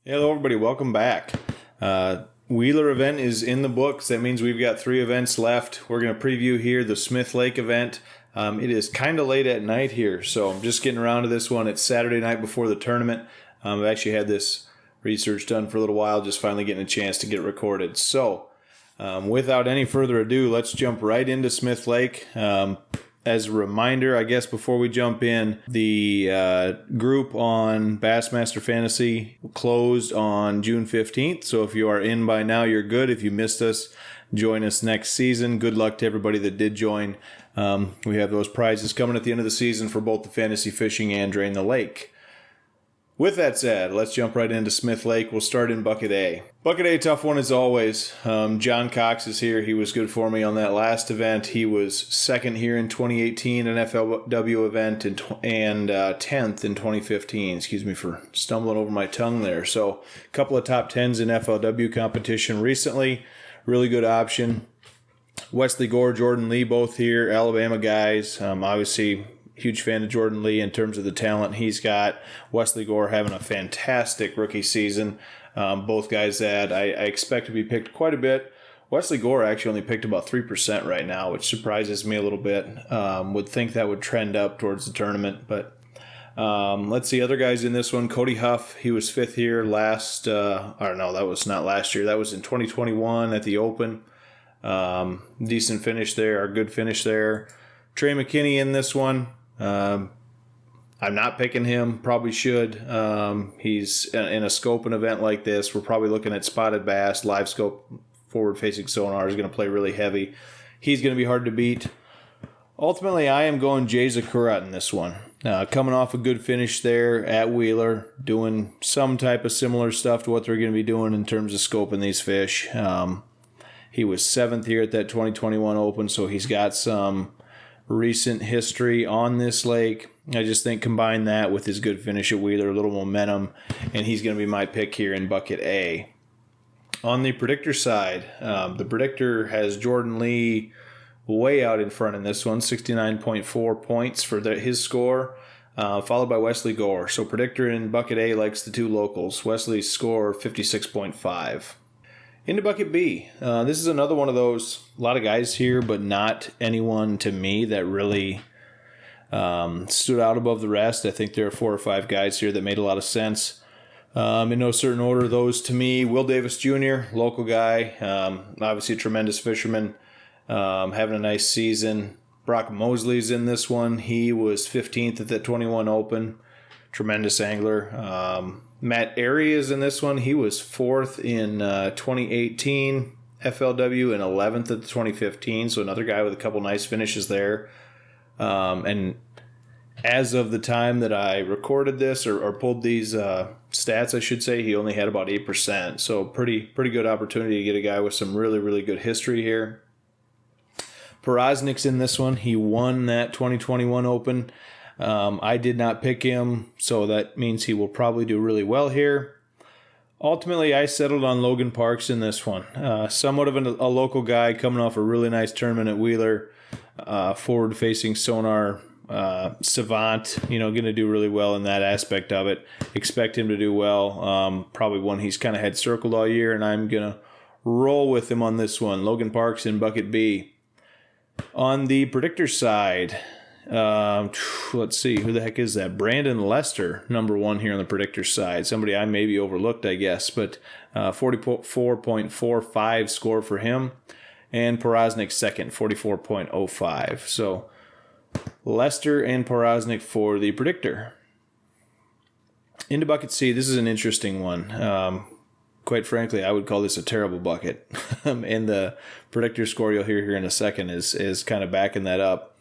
Hello, everybody. Welcome back. Wheeler event is in the books. That means we've got 3 events left. We're going to preview here the Smith Lake event. It is kind of late at night here, so I'm just getting around to this one. It's Saturday night before the tournament. I've actually had this research done for a little while, just finally getting a chance to get it recorded. So, without any further ado, let's jump right into Smith Lake. As a reminder, I guess before we jump in, the group on Bassmaster Fantasy closed on June 15th. So if you are in by now, you're good. If you missed us, join us next season. Good luck to everybody that did join. We have those prizes coming at the end of the season for both the fantasy fishing and Drain the Lake. With that said, let's jump right into Smith Lake. We'll start in Bucket A. Bucket A, tough one as always. John Cox is here. He was good for me on that last event. He was second here in 2018 an FLW event and 10th in 2015. Excuse me for stumbling over my tongue there. So a couple of top 10s in FLW competition recently. Really good option. Wesley Gore, Jordan Lee, both here. Alabama guys. Obviously, huge fan of Jordan Lee in terms of the talent he's got. Wesley Gore having a fantastic rookie season. Both guys that I expect to be picked quite a bit. Wesley Gore actually only picked about 3% right now, which surprises me a little bit. Would think that would trend up towards the tournament. But let's see, other guys in this one. Cody Huff, he was 5th here last, that was not last year. That was in 2021 at the Open. Decent finish there, or good finish there. Trey McKinney in this one. I'm not picking him. Probably should. He's in a scoping event like this. We're probably looking at spotted bass. Live scope forward-facing sonar is going to play really heavy. He's going to be hard to beat. Ultimately, I am going Jay Zakura in this one. Coming off a good finish there at Wheeler, doing some type of similar stuff to what they're going to be doing in terms of scoping these fish. He was 7th here at that 2021 Open, so he's got some recent history on this lake. I just think combine that with his good finish at Wheeler, a little momentum, and he's going to be my pick here in Bucket A. On the predictor side, the predictor has Jordan Lee way out in front in this one, 69.4 points for his score, followed by Wesley Gore. So predictor in Bucket A likes the 2 locals. Wesley's score 56.5. Into Bucket B. This is another one of those, a lot of guys here, but not anyone to me that really stood out above the rest. I think there are 4 or 5 guys here that made a lot of sense. In no certain order, those to me, Will Davis Jr., local guy, obviously a tremendous fisherman, having a nice season. Brock Mosley's in this one. He was 15th at that 21 Open. Tremendous angler. Matt Airy is in this one. He was 4th in 2018 FLW and 11th at the 2015. So another guy with a couple nice finishes there. And as of the time that I recorded this or pulled these stats, I should say, he only had about 8%. So pretty good opportunity to get a guy with some really, really good history here. Poroznik's in this one. He won that 2021 Open. I did not pick him, so that means he will probably do really well here. Ultimately, I settled on Logan Parks in this one. Somewhat of a local guy coming off a really nice tournament at Wheeler. Forward-facing sonar savant, going to do really well in that aspect of it. Expect him to do well. Probably one he's kind of had circled all year, and I'm going to roll with him on this one. Logan Parks in Bucket B. On the predictor side, let's see, who the heck is that? Brandon Lester, number 1 here on the predictor side. Somebody I maybe overlooked, I guess, but 44.45 score for him. And Poroznik second, 44.05. So Lester and Poroznik for the predictor. Into Bucket C, this is an interesting one. Quite frankly, I would call this a terrible bucket. And the predictor score you'll hear here in a second is kind of backing that up.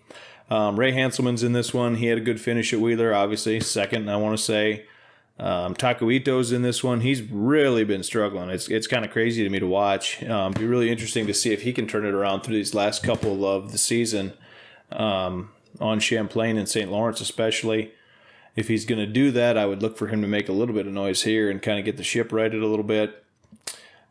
Ray Hanselman's in this one. He had a good finish at Wheeler, obviously. Second, I want to say. Taku Ito's in this one. He's really been struggling. It's kind of crazy to me to watch. Be really interesting to see if he can turn it around through these last couple of the season on Champlain and St. Lawrence especially. If he's going to do that, I would look for him to make a little bit of noise here and kind of get the ship righted a little bit.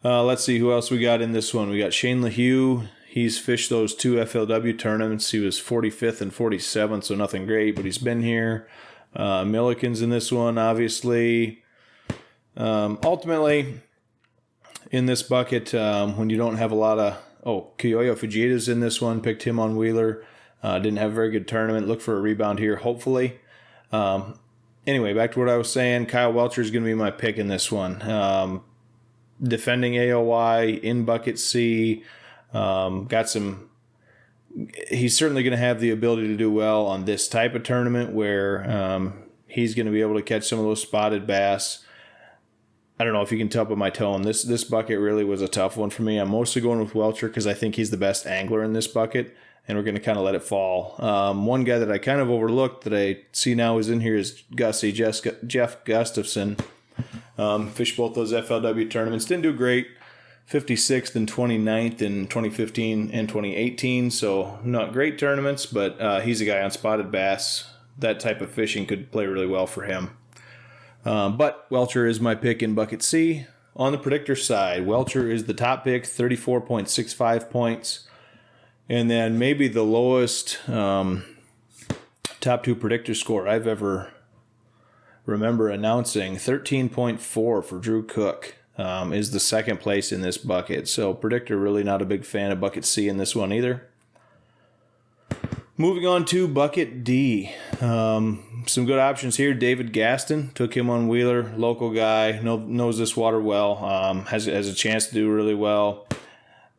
Let's see who else we got in this one. We got Shane LaHue. He's fished those 2 FLW tournaments. He was 45th and 47th, so nothing great, but he's been here. Milliken's in this one, obviously. Ultimately, in this bucket, when you don't have a lot of... Kiyoyo Fujita's in this one. Picked him on Wheeler. Didn't have a very good tournament. Look for a rebound here, hopefully. Anyway, back to what I was saying. Kyle Welcher is going to be my pick in this one. Defending AOY in bucket C. He's certainly going to have the ability to do well on this type of tournament where he's going to be able to catch some of those spotted bass. I don't know if you can tell by my tone. This bucket really was a tough one for me. I'm mostly going with Welcher because I think he's the best angler in this bucket, and we're going to kind of let it fall. One guy that I kind of overlooked that I see now is in here is Jeff Gustafson. Fished both those FLW tournaments. Didn't do great. 56th and 29th in 2015 and 2018. So not great tournaments, but he's a guy on spotted bass. That type of fishing could play really well for him. But Welcher is my pick in bucket C. On the predictor side, Welcher is the top pick, 34.65 points. And then maybe the lowest top two predictor score I've ever remember announcing, 13.4 for Drew Cook. Is the second place in this bucket. So predictor really not a big fan of bucket C in this one either. Moving on to bucket D. Some good options here. David Gaston, took him on Wheeler, local guy, knows this water well, has a chance to do really well.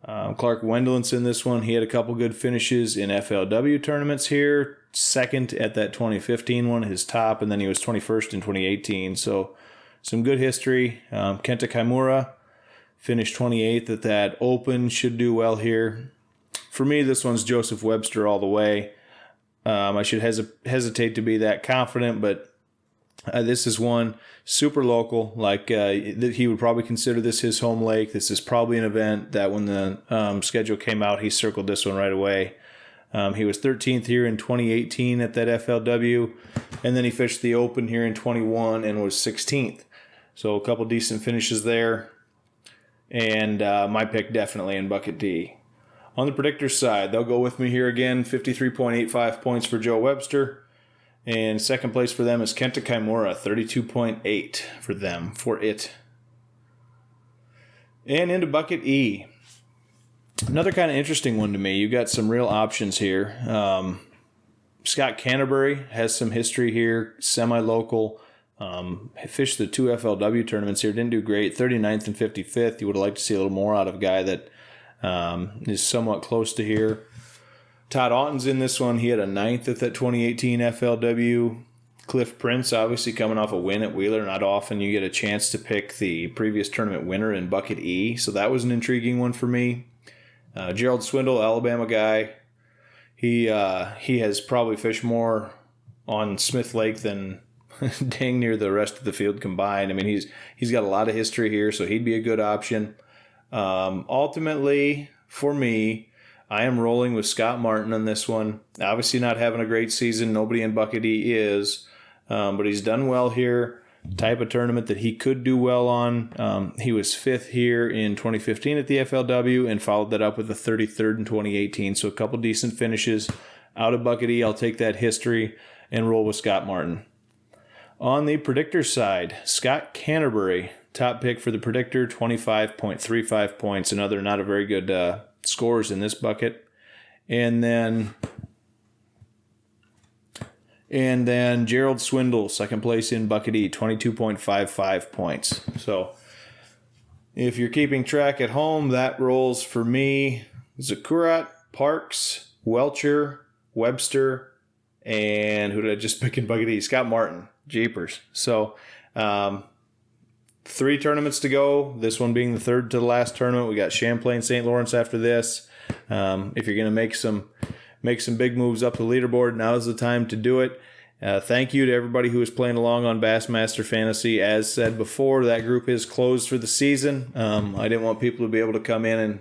Clark Wendelin's in this one. He had a couple good finishes in FLW tournaments here. Second at that 2015 one, his top, and then he was 21st in 2018. So some good history. Kenta Kaimura finished 28th at that Open. Should do well here. For me, this one's Joseph Webster all the way. I should hesitate to be that confident, but this is one super local. Like he would probably consider this his home lake. This is probably an event that when the schedule came out, he circled this one right away. He was 13th here in 2018 at that FLW, and then he fished the Open here in 21 and was 16th. So a couple decent finishes there, and my pick definitely in bucket D. On the predictor side, they'll go with me here again, 53.85 points for Joe Webster, and second place for them is Kenta Kaimura, 32.8 for it. And into bucket E. Another kind of interesting one to me. You got some real options here. Scott Canterbury has some history here, semi-local. Fished the two FLW tournaments here. Didn't do great. 39th and 55th. You would have liked to see a little more out of a guy that is somewhat close to here. Todd Auten's in this one. He had a 9th at that 2018 FLW. Cliff Prince, obviously coming off a win at Wheeler. Not often you get a chance to pick the previous tournament winner in bucket E. So that was an intriguing one for me. Gerald Swindle, Alabama guy. He has probably fished more on Smith Lake than dang near the rest of the field combined. I mean, he's got a lot of history here, so he'd be a good option. Ultimately, for me, I am rolling with Scott Martin on this one. Obviously not having a great season. Nobody in bucket E is, but he's done well here. Type of tournament that he could do well on. He was 5th here in 2015 at the FLW and followed that up with a 33rd in 2018. So a couple decent finishes out of bucket E. I'll take that history and roll with Scott Martin. On the predictor side, Scott Canterbury, top pick for the predictor, 25.35 points. Another not a very good scores in this bucket. And then Gerald Swindle, second place in bucket E, 22.55 points. So if you're keeping track at home, that rolls for me Zakurat, Parks, Welcher, Webster, and who did I just pick in bucket E? Scott Martin. Jeepers. So 3 tournaments to go, this one being the third to the last tournament. We got Champlain, St. Lawrence after this. If you're going to make some big moves up the leaderboard, now's the time to do it. Thank you to everybody who is playing along on Bassmaster Fantasy. As said before, that group is closed for the season. I didn't want people to be able to come in and,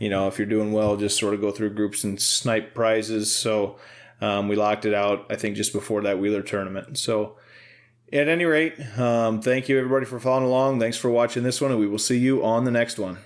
if you're doing well, just sort of go through groups and snipe prizes. So we locked it out, I think, just before that Wheeler tournament. So at any rate, thank you everybody for following along. Thanks for watching this one, and we will see you on the next one.